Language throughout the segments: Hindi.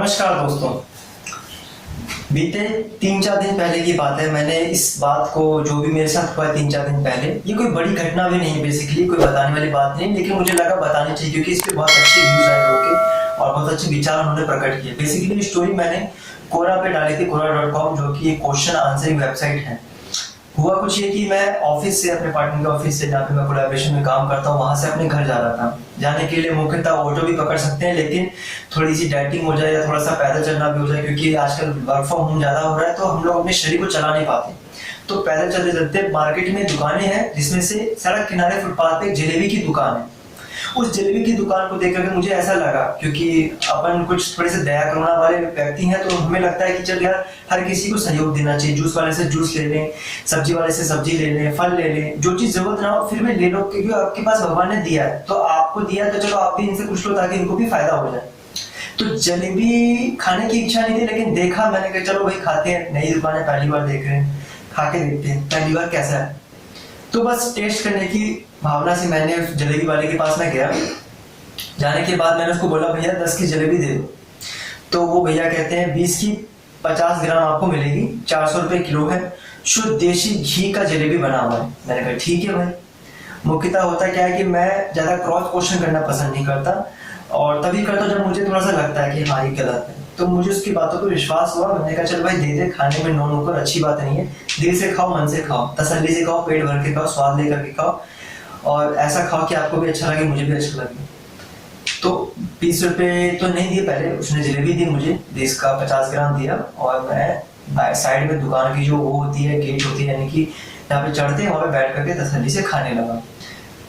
नमस्कार दोस्तों। बीते 3-4 दिन पहले की बात है। मैंने इस बात को, जो भी मेरे साथ हुआ 3-4 दिन पहले, ये कोई बड़ी घटना भी नहीं है, बेसिकली कोई बताने वाली बात नहीं, लेकिन मुझे लगा बतानी चाहिए क्योंकि इस पे बहुत अच्छे व्यूज आए लोगों के और बहुत अच्छे विचार उन्होंने प्रकट किए। बेसिकली स्टोरी मैंने कोरा पे डाली थी, कोरा.com, जो कि एक क्वेश्चन आंसरिंग वेबसाइट है। हुआ कुछ ये कि मैं ऑफिस से, अपने पार्टनर के ऑफिस से, जहाँ पे मैं कोलैबोरेशन में काम करता हूँ, वहां से अपने घर जा रहा था। जाने के लिए मुख्यतः ऑटो भी पकड़ सकते हैं, लेकिन थोड़ी सी डाइटिंग हो जाए या थोड़ा सा पैदल चलना भी हो जाए, क्योंकि आजकल वर्क फ्रॉम होम ज्यादा हो रहा है, तो हम लोग अपने शरीर को चला नहीं पाते। तो पैदल चलते चलते मार्केट में दुकानें हैं, जिसमें से सड़क किनारे फुटपाथ पे जलेबी की दुकान है। उस जलेबी की दुकान को देख करके मुझे ऐसा लगा, क्योंकि अपन कुछ थोड़े से दया करुणा वाले व्यक्ति हैं, तो हमें लगता है कि चल यार, हर किसी को सहयोग देना चाहिए। जूस वाले से जूस ले लें, सब्जी वाले से सब्जी ले लें, फल ले लें, जो चीज जरूरत ना हो फिर भी ले लो, क्योंकि आपके पास भगवान ने दिया है, तो आपको दिया है, तो चलो आप भी इनसे कुछ लो ताकि इनको भी फायदा हो जाए। तो जलेबी खाने की इच्छा नहीं थी, लेकिन देखा मैंने कि चलो भाई खाते हैं, नई दुकान है, पहली बार देख रहे हैं, खा के देखते हैं पहली बार कैसा है। तो बस टेस्ट करने की भावना से मैंने जलेबी वाले के पास में गया। जाने के बाद मैंने उसको बोला, भैया 10 की जलेबी दे दो। तो वो भैया कहते हैं 20 की 50 ग्राम आपको मिलेगी, 400 रुपए किलो है, शुद्ध देशी घी का जलेबी बना हुआ है। मैंने कहा ठीक है भाई। मुख्यतः होता क्या है कि मैं ज्यादा क्रॉस क्वेश्चन करना पसंद नहीं करता, और तभी करता जब मुझे थोड़ा सा लगता है कि हाँ ये गलत है। तो मुझे उसकी बातों पर विश्वास हुआ। मैंने कहा चल भाई दे दे, खाने में नो नो कर अच्छी बात नहीं है, दिल से खाओ, मन से खाओ, तसल्ली से खाओ, पेट भर के खाओ, स्वाद लेकर के खाओ, और ऐसा खाओ कि आपको भी अच्छा लगे, मुझे भी अच्छा लगे। तो 20 रुपए तो नहीं दिए पहले, उसने जलेबी दी मुझे, 20 का 50 ग्राम दिया, और मैं साइड में दुकान की जो वो होती है, गेट होती है, यानी कि यहाँ पे चढ़ते हैं, वहाँ पे बैठ करके तसल्ली से खाने लगा।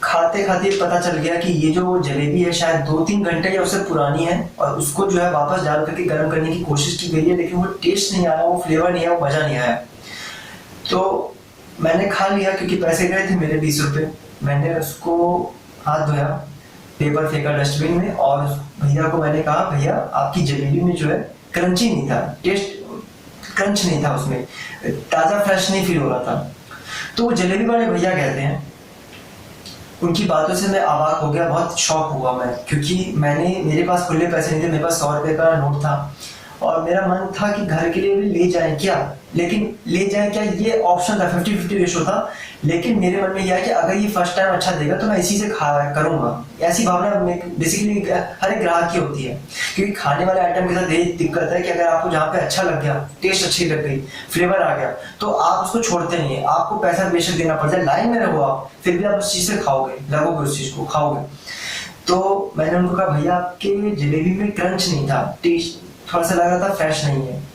खाते खाते पता चल गया कि ये जो जलेबी है शायद 2-3 घंटे या उससे पुरानी है, और उसको जो है वापस डाल करके गर्म करने की कोशिश की गई है, लेकिन वो टेस्ट नहीं आया, वो फ्लेवर नहीं आया, वो मजा नहीं आया। तो मैंने खा लिया, क्योंकि पैसे गए थे मेरे 20 रुपए। मैंने उसको हाथ धोया, पेपर फेंका डस्टबिन में, और भैया को मैंने कहा, भैया आपकी जलेबी में जो है क्रंची नहीं था, टेस्ट क्रंच नहीं था उसमें, ताजा फ्रेश नहीं फील हो रहा था। तो वो जलेबी वाले भैया कहते हैं, उनकी बातों से मैं अवाक हो गया, बहुत शॉक हुआ मैं, क्योंकि मेरे पास खुले पैसे नहीं थे, मेरे पास 100 रुपए का नोट था, और मेरा मन था कि घर के लिए भी ले जाएं क्या, लेकिन ले जाएं क्या ये ऑप्शन था, 50-50 रेशो था। लेकिन मेरे मन में यह है कि अगर ये फर्स्ट टाइम अच्छा देगा तो मैं इसी से करूंगा। ऐसी भावना बेसिकली हर एक ग्राहक की होती है, क्योंकि खाने वाले आइटम के साथ यही दिक्कत है कि अगर आपको जहाँ पे अच्छा लग गया, टेस्ट अच्छी लग गई, फ्लेवर आ गया, तो आप उसको छोड़ते नहीं है। आपको पैसा बेशक देना पड़ जाए, लाइन में रहो आप, फिर भी आप उस चीज से खाओगे, लगोगे उस चीज को, खाओगे। तो मैंने उनको कहा, भैया आपके जलेबी में क्रंच नहीं था, टेस्ट थोड़ा सा लग रहा था, फ्रेश नहीं है।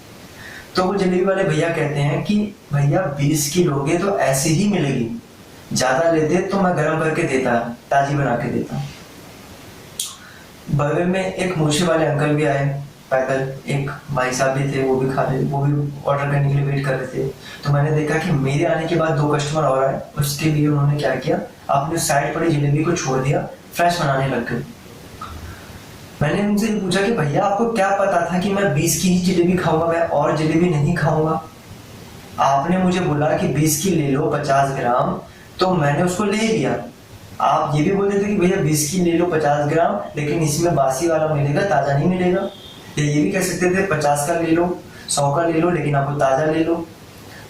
तो वो जलेबी वाले भैया कहते हैं कि भैया 20 की लोगे तो ऐसे ही मिलेगी, ज्यादा लेते तो मैं गर्म करके देता, ताजी बना के देता। बगल में एक मूछे वाले अंकल भी आए पैदल, एक भाई साहब भी थे, वो भी खा रहे, वो भी ऑर्डर करने के लिए वेट कर रहे थे। तो मैंने देखा कि मेरे आने के बाद 2 कस्टमर और आए, उसके लिए उन्होंने क्या किया, अपने साइड पड़ी जलेबी को छोड़ दिया, फ्रेश बनाने लग गए। मैंने उनसे ये पूछा कि भैया आपको क्या पता था कि मैं 20 की ही जलेबी खाऊंगा, मैं और जलेबी नहीं खाऊंगा? आपने मुझे बोला कि 20 की ले लो 50 ग्राम, तो मैंने उसको ले लिया। आप ये भी बोलते थे कि भैया 20 की ले लो 50 ग्राम, लेकिन इसमें बासी वाला मिलेगा, ताजा नहीं मिलेगा। या ये भी कह सकते थे 50 का ले लो, 100 का ले लो, लेकिन आपको ताजा ले लो।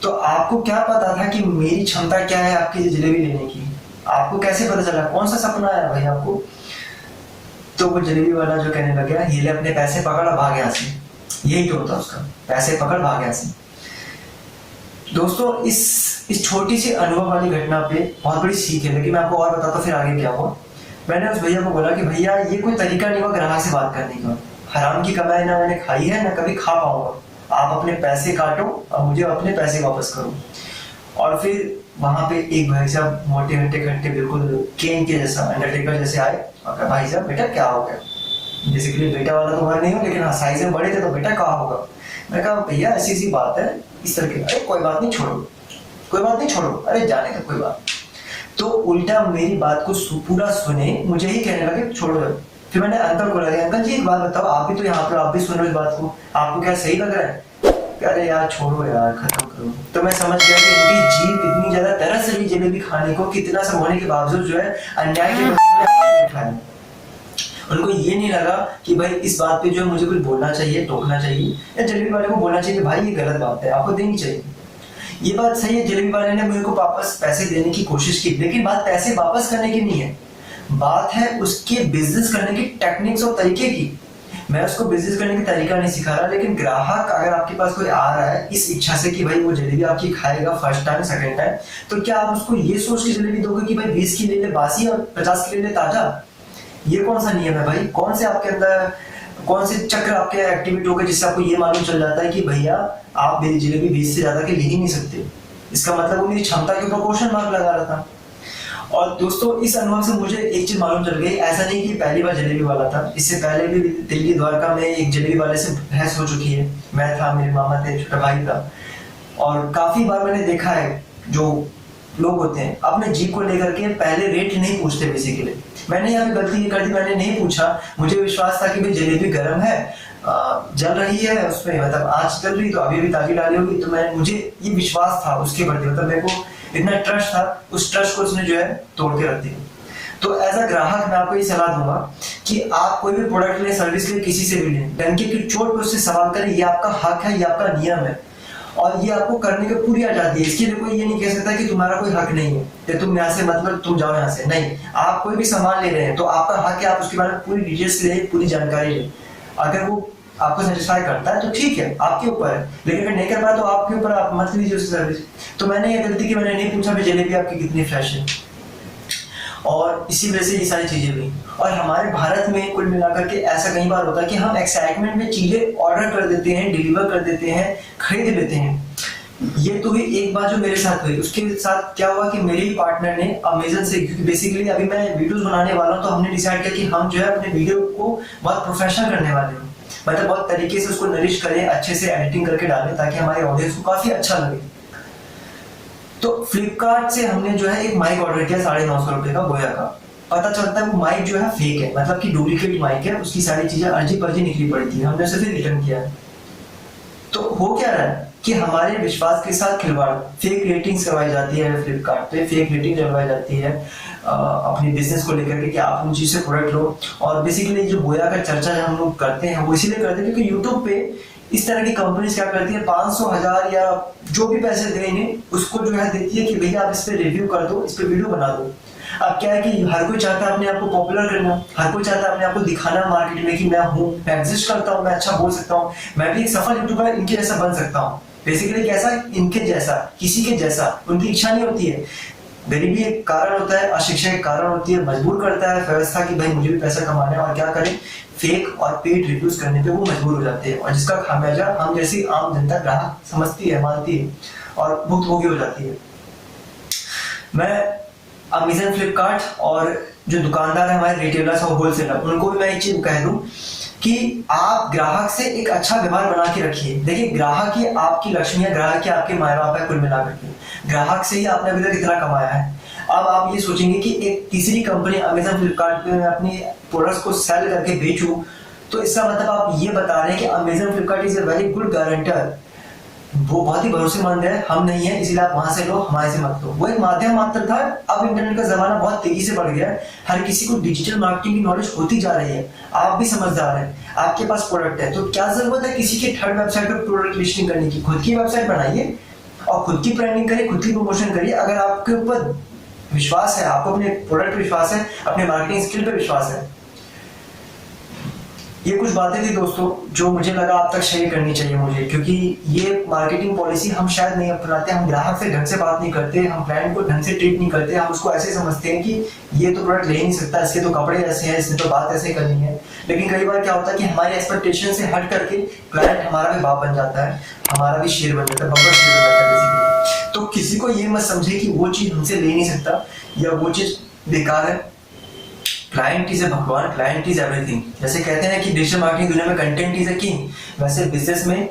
तो आपको क्या पता था कि मेरी क्षमता क्या है आपकी जलेबी लेने की? आपको कैसे पता चला? कौन सा सपना आया भाई आपको? तो वो जलेबी वाला जो कहने लग गया, ये ले अपने पैसे पकड़ भाग यहाँ से। यही तो होता उसका, पैसे पकड़ भाग यहाँ से। दोस्तों, इस छोटी सी अनुभव वाली घटना पे बहुत बड़ी सीख है, लेकिन मैं आपको और बताता फिर आगे क्या हुआ। मैंने उस भैया को बोला कि भैया ये कोई तरीका नहीं हुआ ग्राहक से बात करने का, हराम की कमाई ना मैंने खाई है ना कभी खा पाऊंगा, आप अपने पैसे काटो और मुझे अपने पैसे वापस करो। और फिर वहां पे एक भाई साहब मोटे हट्टे खट्टे, बिल्कुल केन के जैसा, अंडरटेकर जैसे आए और कहा, भाई साहब बेटा क्या हो गया? बेसिकली बेटा वाला तो मैं नहीं हूँ, लेकिन हाँ साइज में बड़े थे तो बेटा कहा होगा। मैं कहा भैया ऐसी सी बात है, इस तरह की, अरे कोई बात नहीं छोड़ो, कोई बात नहीं छोड़ो, अरे जाने का कोई बात। तो उल्टा मेरी बात को पूरा सुने, मुझे ही कहने लगे छोड़ो। फिर मैंने अंकल को लगा, अंकल जी एक बात बताओ, आप भी तो यहाँ पर, आप भी सुन रहे हो इस बात को, आपको क्या सही लग रहा है? अरे यार छोड़ो यार, खत्म करो। तो मैं समझ गया कि इनकी जीभ इतनी ज्यादा तरस रही जलेबी खाने को, कितना सब होने के बावजूद जो है अन्याय के उनको ये नहीं लगा कि भाई इस बात पे जो है मुझे कुछ बोलना चाहिए, टोकना चाहिए, या जलेबी वाले को बोलना चाहिए कि भाई ये गलत बात है, आपको देनी चाहिए। ये बात सही है, जलेबी वाले ने मुझे को वापस पैसे देने की कोशिश की, लेकिन बात पैसे वापस करने की नहीं है, बात है उसके बिजनेस करने की टेक्निक्स और तरीके की। मैं उसको बिजनेस करने का तरीका नहीं सिखा रहा, लेकिन ग्राहक अगर आपके पास कोई आ रहा है इस इच्छा से कि भाई वो जलेबी आपकी खाएगा फर्स्ट टाइम, सेकंड टाइम, तो क्या आप उसको ये सोच के जलेबी दोगे कि भाई 20 की ले ले बासी और 50 की ले ले ताजा? ये कौन सा नियम है भाई? कौन से आपके अंदर कौन से चक्र आपके एक्टिवेट हो गए जिससे आपको ये मालूम चल जाता है कि भैया आप मेरी जलेबी 20 से ज्यादा के ले ही नहीं सकते? इसका मतलब वो मेरी क्षमता के ऊपर क्वेश्चन मार्क लगा रहा था। और दोस्तों इस अनुभव से मुझे एक चीज मालूम चल गई, ऐसा नहीं कि पहली बार जलेबी वाला था, इससे पहले भी दिल्ली द्वारका में एक जलेबी वाले से बहस हो चुकी है। मैं था, मेरे मामा थे, छोटा भाई था, और काफी बार मैंने देखा है जो लोग होते हैं अपने जीप को लेकर के पहले रेट नहीं पूछते। बेसिकली मैंने यहाँ पे गलती ये कर दी, मैंने नहीं पूछा। मुझे विश्वास था कि भाई जलेबी गर्म है, जल रही है, उसमें मतलब आँच जल रही तो अभी भी ताजी डाली होगी, तो मुझे ये विश्वास था उसके प्रति, मतलब मेरे को इतना ट्रस्ट था, उस ट्रस्ट को उसने जो है तोड़ के रख दिया। तो एज अ ग्राहक मैं आपको ये सलाह दूंगा कि आप कोई भी प्रोडक्ट ले, सर्विस ले, किसी से भी लें, डंके की चोट पे उससे सवाल करें, ये आपका हक है, ये आपका नियम है और ये आपको करने की पूरी आजादी है। इसके लिए कोई ये नहीं कह सकता कि तुम्हारा कोई हक नहीं है कि तुम यहाँ से मतलब तुम जाओ यहाँ से, नहीं। आप कोई भी सामान ले रहे हैं तो आपका हक है, आप उसके बारे में पूरी डिटेल्स ले, पूरी जानकारी ले। अगर वो आपको सेटिस्फाई करता है तो ठीक है, आपके ऊपर है, लेकिन अगर नहीं कर पाया तो आपके ऊपर, आप मत लीजिए उसकी सर्विस। तो मैंने ये गलती की, मैंने नहीं पूछा भी जलेबी आपकी कितनी फ्रेश है, और इसी वजह से ये सारी चीजें हुई। और हमारे भारत में कुल मिलाकर के ऐसा कई बार होता है कि हम एक्साइटमेंट में चीजें ऑर्डर कर देते हैं, डिलीवर कर देते हैं, खरीद लेते हैं। ये तो हुई एक बात जो मेरे साथ हुई। उसके साथ क्या हुआ कि मेरे ही पार्टनर ने अमेजन से, क्योंकि बेसिकली अभी मैं वीडियोस बनाने वाला हूँ, तो हमने डिसाइड किया कि हम जो है अपने वीडियो को बहुत प्रोफेशनल करने वाले हैं, मतलब बहुत तरीके से उसको नरिश करें, अच्छे से एडिटिंग करके डालें ताकि हमारे ऑडियंस को काफी अच्छा लगे। तो फ्लिपकार्ट से हमने जो है एक माइक ऑर्डर किया 950 रुपए का, बोया का। पता चलता है वो माइक जो है फेक है, मतलब कि डुप्लीकेट माइक है, उसकी सारी चीजें अर्जी पर्जी निकली पड़ी थी, हमने उसे फिर रिटर्न किया है। तो हो क्या रहा है कि हमारे विश्वास के साथ खिलवाड़, फेक रेटिंग्स करवाई जाती है फ्लिपकार्ट पे, फेक रेटिंग करवाई जाती है अपनी बिजनेस को लेकर के कि आप उन चीज से प्रोडक्ट लो। और बेसिकली जो बोया का चर्चा हम लोग करते हैं वो इसीलिए करते हैं क्योंकि यूट्यूब पे इस तरह की कंपनीज क्या करती है, 500, 1000 या जो भी पैसे देंगे उसको जो है देती है कि भैया आप इस पे रिव्यू कर दो, इस पे वीडियो बना दो। अब क्या है कि हर कोई चाहता है अपने आप को पॉपुलर करना, हर कोई चाहता है अपने आप को दिखाना मार्केट में कि मैं हूँ, मैं एग्जिस्ट करता हूँ, मैं अच्छा बोल सकता हूँ, मैं भी एक सफल यूट्यूबर इनके जैसा बन सकता हूँ। बेसिकली कैसा, इनके जैसा, किसी के जैसा। उनकी इच्छा नहीं होती है, गरीबी एक कारण होता है, अशिक्षा एक कारण होती है, मजबूर करता है व्यवस्था कि भाई मुझे भी पैसा कमाना है, और क्या करें, फेक और पेड रिव्यूज करने पे वो मजबूर हो जाते हैं, और जिसका खामियाजा हम जैसी आम जनता ग्राहक समझती है, मानती है और भुक्तभोगी हो जाती है। मैं अमेजन, फ्लिपकार्ट और जो दुकानदार है हमारे रिटेलर्स और होलसेलर, उनको भी मैं एक चीज कह दूं कि आप ग्राहक से एक अच्छा व्यवहार बना के रखिए। देखिए, ग्राहक ही आपकी लक्ष्मी है, ग्राहक ही आपके माँ बाप है, कुल मिलाकर के ग्राहक से ही आपने अभी तक इतना कमाया है। अब आप ये सोचेंगे कि एक तीसरी कंपनी अमेजन, फ्लिपकार्ट पे मैं अपनी प्रोडक्ट्स को सेल करके बेचूं, तो इसका मतलब आप ये बता रहे हैं कि Amazon, Flipkart is a very good guarantor, वो बहुत ही भरोसेमंद है, हम नहीं है, इसलिए आप वहां से लो, हमारे से मत लो। वो एक माध्यम मात्र था। अब इंटरनेट का जमाना बहुत तेजी से बढ़ गया है, हर किसी को डिजिटल मार्केटिंग की नॉलेज होती जा रही है। आप भी समझदार हैं, आपके पास प्रोडक्ट है, तो क्या जरूरत है किसी के थर्ड वेबसाइट पर प्रोडक्ट लिस्टिंग करने की? खुद की वेबसाइट बनाइए और खुद की ब्रांडिंग करिए, खुद की प्रमोशन करिए। अगर आपके ऊपर विश्वास है, आपको अपने प्रोडक्ट पे विश्वास है, अपने मार्केटिंग स्किल पे विश्वास है। ये कुछ बातें थी दोस्तों जो मुझे लगा आप तक शेयर करनी चाहिए मुझे, क्योंकि ये मार्केटिंग पॉलिसी हम शायद नहीं अपनाते, हम ग्राहक से ढंग से बात नहीं करते, हम ब्रांड को ढंग से ट्रीट नहीं करते, हम उसको ऐसे समझते हैं कि ये तो प्रोडक्ट ले ही नहीं सकता, इसके तो कपड़े ऐसे हैं, इसने तो बात ऐसे करनी है। लेकिन कई बार क्या होता है कि हमारी एक्सपेक्टेशन से हट करके क्लाइंट हमारा भी बाप बन जाता है, हमारा भी शेर बन जाता है, बम्पर शेर बन जाता है बेसिकली। तो किसी को ये मत समझे कि वो चीज हमसे ले नहीं सकता या वो चीज बेकार है। क्लाइंट इज ए भगवान, क्लाइंट इज एवरीथिंग। जैसे कहते हैं कि डिजिटल मार्केटिंग दुनिया में कंटेंट इज अ किंग, वैसे बिजनेस में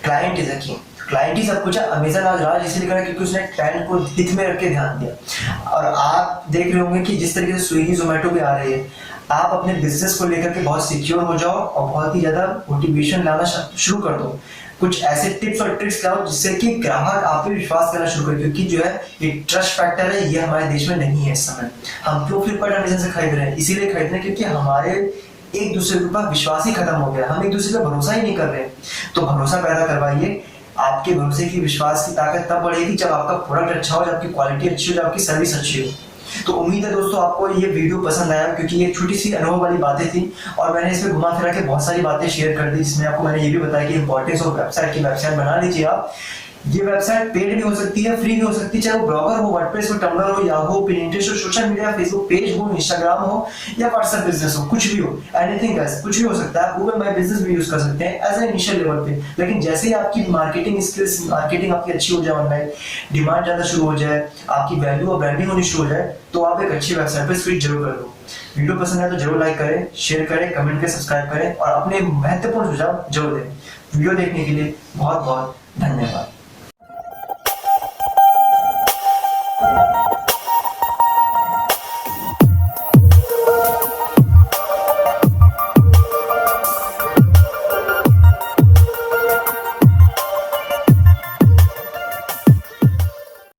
client is a king. Client ही सब कुछ है। अमेजन आज राज इसलिए करा क्योंकि उसने क्लाइंट को हित में रख के ध्यान दिया। और आप देख रहे होंगे कि जिस तरीके से स्विगी, जोमेटो भी आ रही है, आप अपने बिजनेस को लेकर के बहुत सिक्योर हो जाओ और बहुत ही ज्यादा मोटिवेशन लाना शुरू कर दो। कुछ ऐसे टिप्स और ट्रिक्स लाओ जिससे कि ग्राहक आप पे विश्वास करना शुरू करे, क्योंकि जो है ये ट्रस्ट फैक्टर है, ये हमारे देश में नहीं है इस समय। हम क्यों फ्लिपकार्ट अमेज़न से खरीद रहे हैं? इसीलिए खरीद रहे हैं क्योंकि हमारे एक दूसरे के ऊपर विश्वास ही खत्म हो गया, हम एक दूसरे पे भरोसा ही नहीं कर रहे। तो भरोसा पैदा करवाइए। आपके भरोसे की विश्वास की ताकत तब बढ़ेगी जब आपका प्रोडक्ट अच्छा हो, जब आपकी क्वालिटी अच्छी हो, जब आपकी सर्विस अच्छी हो। तो उम्मीद है दोस्तों आपको ये वीडियो पसंद आया, क्योंकि ये छोटी सी अनुभव वाली बातें थी और मैंने इसमें घुमा फिरा के बहुत सारी बातें शेयर कर दी, जिसमें आपको मैंने ये भी बताया कि इंपॉर्टेंस ऑफ वेबसाइट की। वेबसाइट बना लीजिए आप। ये वेबसाइट पेड भी हो सकती है, फ्री भी हो सकती है, चाहे वो ब्लॉगर हो, वर्डप्रेस हो, टम्बलर हो, याहू, पिनिंटरेस्ट हो, सोशल मीडिया, फेसबुक पेज हो, इंस्टाग्राम हो या व्हाट्सएप बिजनेस हो, कुछ भी हो, एनीथिंग एल्स, कुछ भी हो सकता है। गूगल माय बिजनेस भी यूज कर सकते हैं एज ए इनिशियल लेवल पे। लेकिन जैसे ही आपकी मार्केटिंग स्किल्स, मार्केटिंग आपकी अच्छी हो जाए, ऑनलाइन डिमांड ज्यादा शुरू हो जाए, आपकी वैल्यू और ब्रांडिंग होनी शुरू हो जाए, तो आप एक अच्छी वेबसाइट पे स्विच जरूर कर दो। वीडियो पसंद है तो जरूर लाइक करें, शेयर करें, कमेंट करें, सब्सक्राइब करें और अपने महत्वपूर्ण सुझाव जरूर दें। वीडियो देखने के लिए बहुत बहुत धन्यवाद।